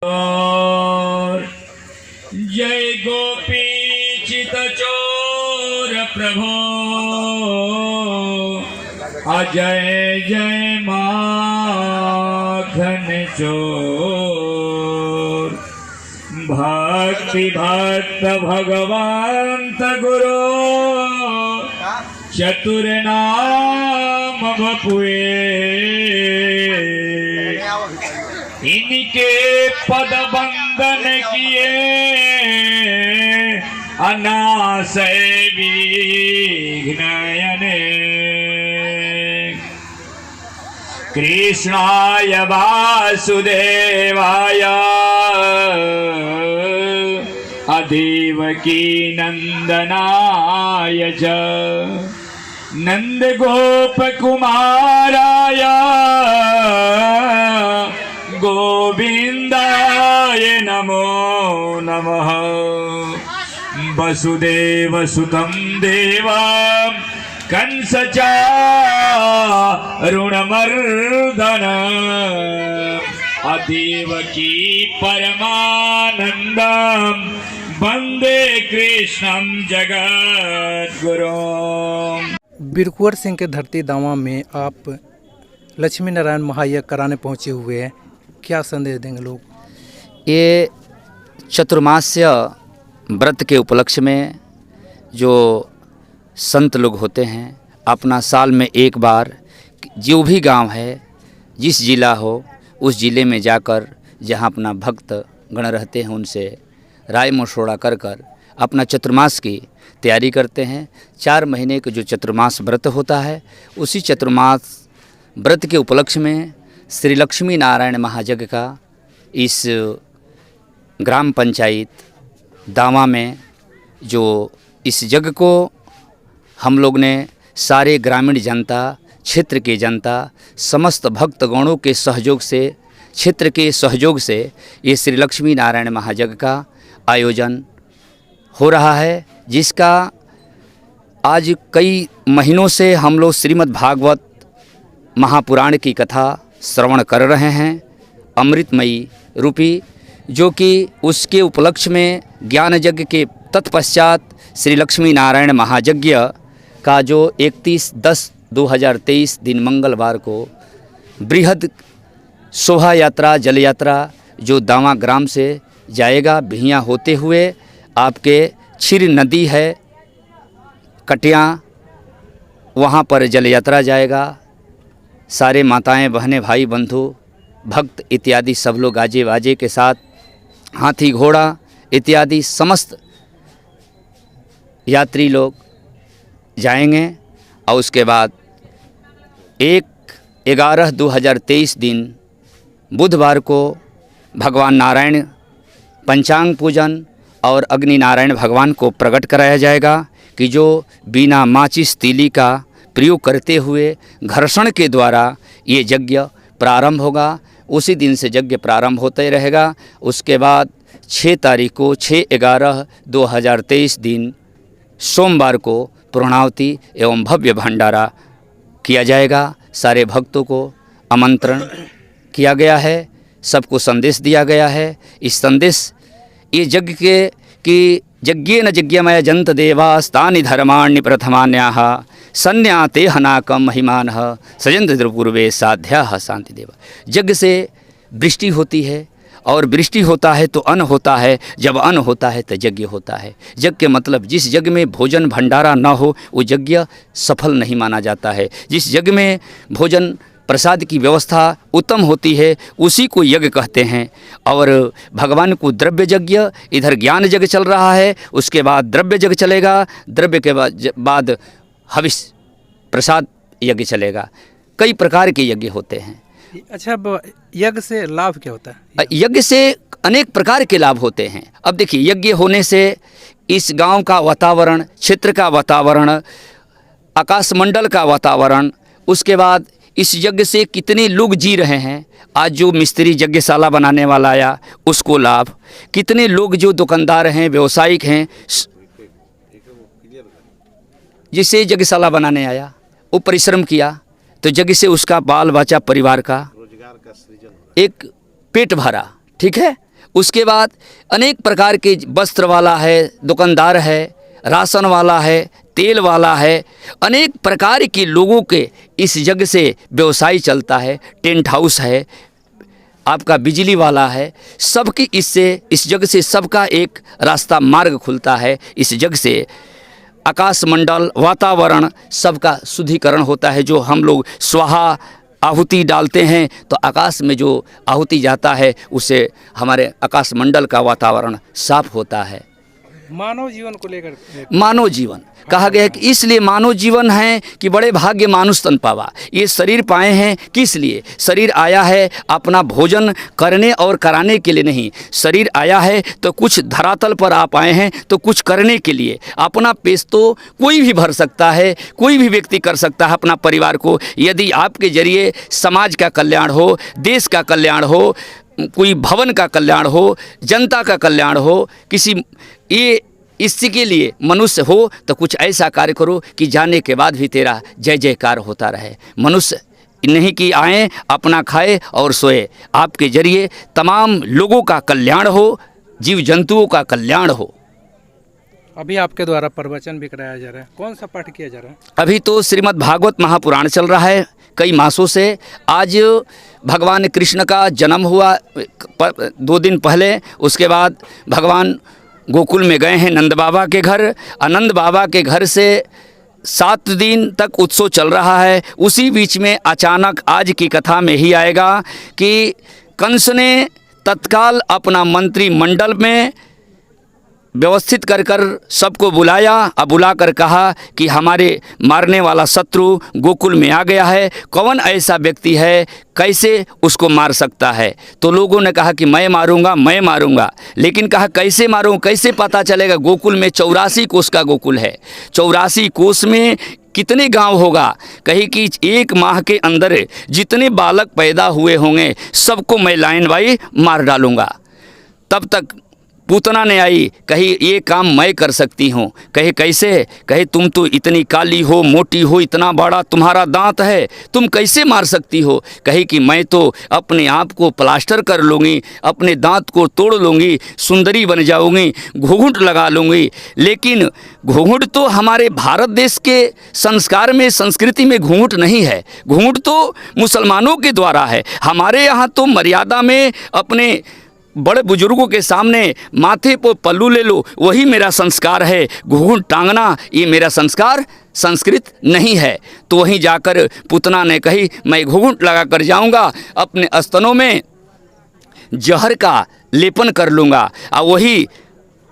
और जय गोपीचित चोर प्रभो अजय जय माखन चोर भक्ति भक्त भगवंत गुरु चतुर नाम बपुए इनके पद बंदन किए अनासय विघ्नयने कृष्णाय वासुदेवाय अदेवकी नंदनाय च नंद गोप कुमाराय गोविंदाय नमो नमः वसुदेव सुतं देवं कंस चारुणमर्दन अदेवकी परमानंदं वंदे कृष्णं जगद्गुरुम्। बीरकुंवर सिंह के धरती दावा में आप लक्ष्मी नारायण महायज्ञ कराने पहुंचे हुए हैं, क्या संदेश देंगे लोग? ये चतुर्मास्य व्रत के उपलक्ष्य में जो संत लोग होते हैं अपना साल में एक बार जो भी गांव है, जिस जिला हो उस ज़िले में जाकर जहां अपना भक्त गण रहते हैं उनसे राय मशवरा कर अपना चतुर्मास की तैयारी करते हैं। 4 महीने का जो चतुर्मास व्रत होता है उसी चतुर्मास व्रत के उपलक्ष्य में श्री लक्ष्मी नारायण महायज्ञ का इस ग्राम पंचायत दावा में जो इस यज्ञ को हम लोग ने सारे ग्रामीण जनता, क्षेत्र की जनता, समस्त भक्तगणों के सहयोग से, क्षेत्र के सहयोग से ये श्री लक्ष्मी नारायण महायज्ञ का आयोजन हो रहा है, जिसका आज कई महीनों से हम लोग श्रीमद् भागवत महापुराण की कथा श्रवण कर रहे हैं, अमृतमयी रूपी, जो कि उसके उपलक्ष्य में ज्ञान यज्ञ के तत्पश्चात श्री लक्ष्मी नारायण महायज्ञ का जो 31/10/2023 दिन मंगलवार को बृहद शोभा यात्रा, जल यात्रा जो दावा ग्राम से जाएगा, बिहिया होते हुए आपके क्षीर नदी है कटिया, वहाँ पर जल यात्रा जाएगा। सारे माताएं, बहनें, भाई, बंधु, भक्त इत्यादि सब लोग गाजे बाजे के साथ, हाथी घोड़ा इत्यादि समस्त यात्री लोग जाएंगे। और उसके बाद 1/11/2023 दिन बुधवार को भगवान नारायण पंचांग पूजन और अग्नि नारायण भगवान को प्रकट कराया जाएगा कि जो बिना माचिस तीली का प्रयोग करते हुए घर्षण के द्वारा ये यज्ञ प्रारंभ होगा। उसी दिन से यज्ञ प्रारंभ होते रहेगा। उसके बाद 6 तारीख को 6/11/2023 दिन सोमवार को पूर्णाहुति एवं भव्य भंडारा किया जाएगा। सारे भक्तों को आमंत्रण किया गया है, सबको संदेश दिया गया है। इस संदेश ये यज्ञ के कि यज्ञेन यज्ञमय जंत देवास्तानि धर्माणि प्रथमान्याः संन्याते हनाकम महिमानः सजंत पूर्वे साध्याः शांति देवा। यज्ञ से वृष्टि होती है और वृष्टि होता है तो अन्न होता है, जब अन्न होता है तो यज्ञ होता है। यज्ञ के मतलब जिस यज्ञ में भोजन भंडारा न हो वो यज्ञ सफल नहीं माना जाता है। जिस यज्ञ में भोजन प्रसाद की व्यवस्था उत्तम होती है उसी को यज्ञ कहते हैं। और भगवान को द्रव्य यज्ञ, इधर ज्ञान यज्ञ चल रहा है, उसके बाद द्रव्य यज्ञ चलेगा, द्रव्य के बाद हविष प्रसाद यज्ञ चलेगा। कई प्रकार के यज्ञ होते हैं। अच्छा, यज्ञ से लाभ क्या होता है? यज्ञ से अनेक प्रकार के लाभ होते हैं। अब देखिए, यज्ञ होने से इस गांव का वातावरण, क्षेत्र का वातावरण, आकाशमंडल का वातावरण, उसके बाद इस यज्ञ से कितने लोग जी रहे हैं। आज जो मिस्त्री यज्ञशाला बनाने वाला आया उसको लाभ, कितने लोग जो दुकानदार हैं, व्यवसायिक हैं, जिसे यज्ञशाला बनाने आया वो परिश्रम किया तो यज्ञ से उसका बाल बच्चा परिवार का एक पेट भरा, ठीक है। उसके बाद अनेक प्रकार के वस्त्र वाला है, दुकानदार है, राशन वाला है, तेल वाला है, अनेक प्रकार के लोगों के इस जग से व्यवसाय चलता है। टेंट हाउस है, आपका बिजली वाला है, सबकी इस जग से सबका एक रास्ता मार्ग खुलता है। इस जग से आकाश मंडल, वातावरण सबका शुद्धिकरण होता है। जो हम लोग स्वाहा आहुति डालते हैं तो आकाश में जो आहुति जाता है उससे हमारे आकाश मंडल का वातावरण साफ होता है। मानव जीवन को लेकर मानव जीवन कहा गया है कि इसलिए मानव जीवन है कि बड़े भाग्य मानुष तन पावा। ये शरीर पाए हैं किस लिए? शरीर आया है अपना भोजन करने और कराने के लिए नहीं। शरीर आया है तो कुछ धरातल पर आप आए हैं तो कुछ करने के लिए। अपना पेट तो कोई भी भर सकता है, कोई भी व्यक्ति कर सकता है अपना परिवार को। यदि आपके जरिए समाज का कल्याण हो, देश का कल्याण हो, कोई भवन का कल्याण हो, जनता का कल्याण हो, किसी ये इसी के लिए मनुष्य हो तो कुछ ऐसा कार्य करो कि जाने के बाद भी तेरा जय जयकार होता रहे। मनुष्य नहीं कि आए अपना खाए और सोए, आपके जरिए तमाम लोगों का कल्याण हो, जीव जंतुओं का कल्याण हो। अभी आपके द्वारा प्रवचन भी कराया जा रहा है, कौन सा पाठ किया जा रहा है? अभी तो श्रीमद् भागवत महापुराण चल रहा है कई मासों से। आज भगवान कृष्ण का जन्म हुआ 2 दिन पहले। उसके बाद भगवान गोकुल में गए हैं नंद बाबा के घर। आनंद बाबा के घर से 7 दिन तक उत्सव चल रहा है। उसी बीच में अचानक आज की कथा में ही आएगा कि कंस ने तत्काल अपना मंत्रिमंडल में व्यवस्थित कर सबको बुलाया और बुलाकर कहा कि हमारे मारने वाला शत्रु गोकुल में आ गया है, कौन ऐसा व्यक्ति है, कैसे उसको मार सकता है? तो लोगों ने कहा कि मैं मारूंगा। लेकिन कहा कैसे मारूं, कैसे पता चलेगा? गोकुल में 84 कोस का गोकुल है। 84 कोस में कितने गांव होगा? कही कि 1 माह के अंदर जितने बालक पैदा हुए होंगे सबको मैं लाइन बाई मार डालूंगा। तब तक पूतना ने आई, कही ये काम मैं कर सकती हूँ। कहे कैसे? कहे तुम तो इतनी काली हो, मोटी हो, इतना बड़ा तुम्हारा दांत है, तुम कैसे मार सकती हो? कही कि मैं तो अपने आप को प्लास्टर कर लूँगी, अपने दांत को तोड़ लूँगी, सुंदरी बन जाऊँगी, घूंघट लगा लूँगी। लेकिन घूंघट तो हमारे भारत देश के संस्कार में, संस्कृति में घूंघट नहीं है। घूंघट तो मुसलमानों के द्वारा है। हमारे यहाँ तो मर्यादा में अपने बड़े बुजुर्गों के सामने माथे पर पल्लू ले लो, वही मेरा संस्कार है। घूंघट टांगना ये मेरा संस्कार संस्कृत नहीं है। तो वहीं जाकर पुतना ने कही मैं घूंघट लगा कर जाऊँगा, अपने स्तनों में जहर का लेपन कर लूँगा और वही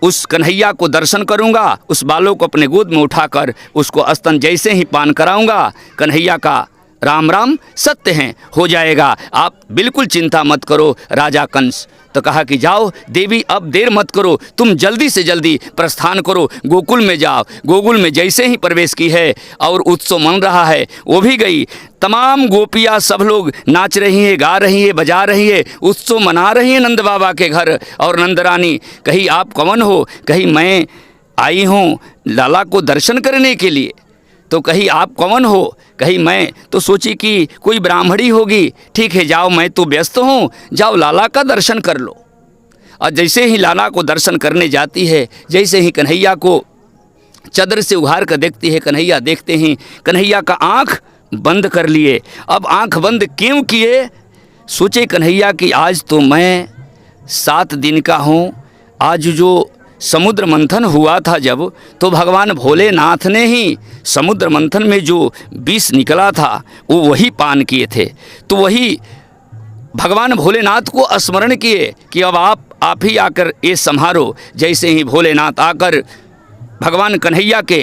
उस कन्हैया को दर्शन करूँगा, उस बालों को अपने गोद में उठाकर उसको स्तन जैसे ही पान कराऊँगा, कन्हैया का राम राम सत्य हैं हो जाएगा। आप बिल्कुल चिंता मत करो राजा कंस। तो कहा कि जाओ देवी, अब देर मत करो, तुम जल्दी से जल्दी प्रस्थान करो, गोकुल में जाओ। गोकुल में जैसे ही प्रवेश की है और उत्सव मन रहा है, वो भी गई। तमाम गोपियाँ सब लोग नाच रही हैं, गा रही हैं, बजा रही है, उत्सव मना रही हैं नंद बाबा के घर। और नंदरानी कही आप कौन हो? कही मैं आई हूँ लाला को दर्शन करने के लिए। तो कही आप कौन हो? कही मैं तो सोची कि कोई ब्राह्मणी होगी। ठीक है जाओ, मैं तो व्यस्त हूँ, जाओ लाला का दर्शन कर लो। और जैसे ही लाला को दर्शन करने जाती है, जैसे ही कन्हैया को चादर से उघार कर देखती है, कन्हैया देखते ही कन्हैया का आँख बंद कर लिए। अब आँख बंद क्यों किए? सोचे कन्हैया कि आज तो मैं 7 दिन का हूँ। आज जो समुद्र मंथन हुआ था जब, तो भगवान भोलेनाथ ने ही समुद्र मंथन में जो विष निकला था वो वही पान किए थे। तो वही भगवान भोलेनाथ को स्मरण किए कि अब आप ही आकर ये संहारो। जैसे ही भोलेनाथ आकर भगवान कन्हैया के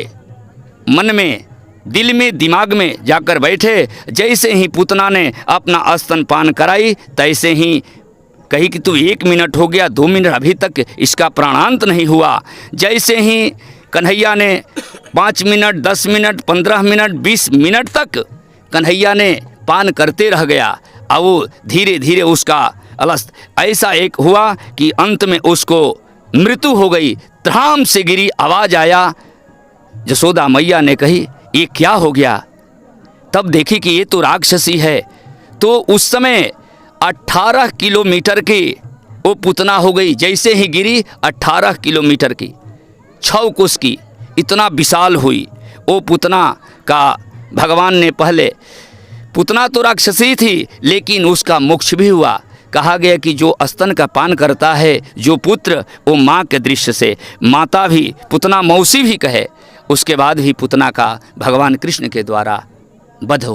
मन में, दिल में, दिमाग में जाकर बैठे, जैसे ही पूतना ने अपना स्तन पान कराई, तैसे ही कही कि तू 1 मिनट हो गया, 2 मिनट, अभी तक इसका प्राणांत नहीं हुआ। जैसे ही कन्हैया ने 5 मिनट, 10 मिनट, 15 मिनट, 20 मिनट तक कन्हैया ने पान करते रह गया। और वो धीरे धीरे उसका अलस्त ऐसा एक हुआ कि अंत में उसको मृत्यु हो गई। त्राम से गिरी, आवाज़ आया। जसोदा मैया ने कही ये क्या हो गया? तब देखी कि ये तो राक्षसी है। तो उस समय 18 किलोमीटर की वो पुतना हो गई, जैसे ही गिरी 18 किलोमीटर की, 6 कोस की, इतना विशाल हुई। वो पुतना का भगवान ने पहले, पुतना तो राक्षसी थी लेकिन उसका मोक्ष भी हुआ। कहा गया कि जो स्तन का पान करता है जो पुत्र, वो माँ के दृश्य से, माता भी पुतना मौसी भी कहे, उसके बाद भी पुतना का भगवान कृष्ण के द्वारा वध हुआ।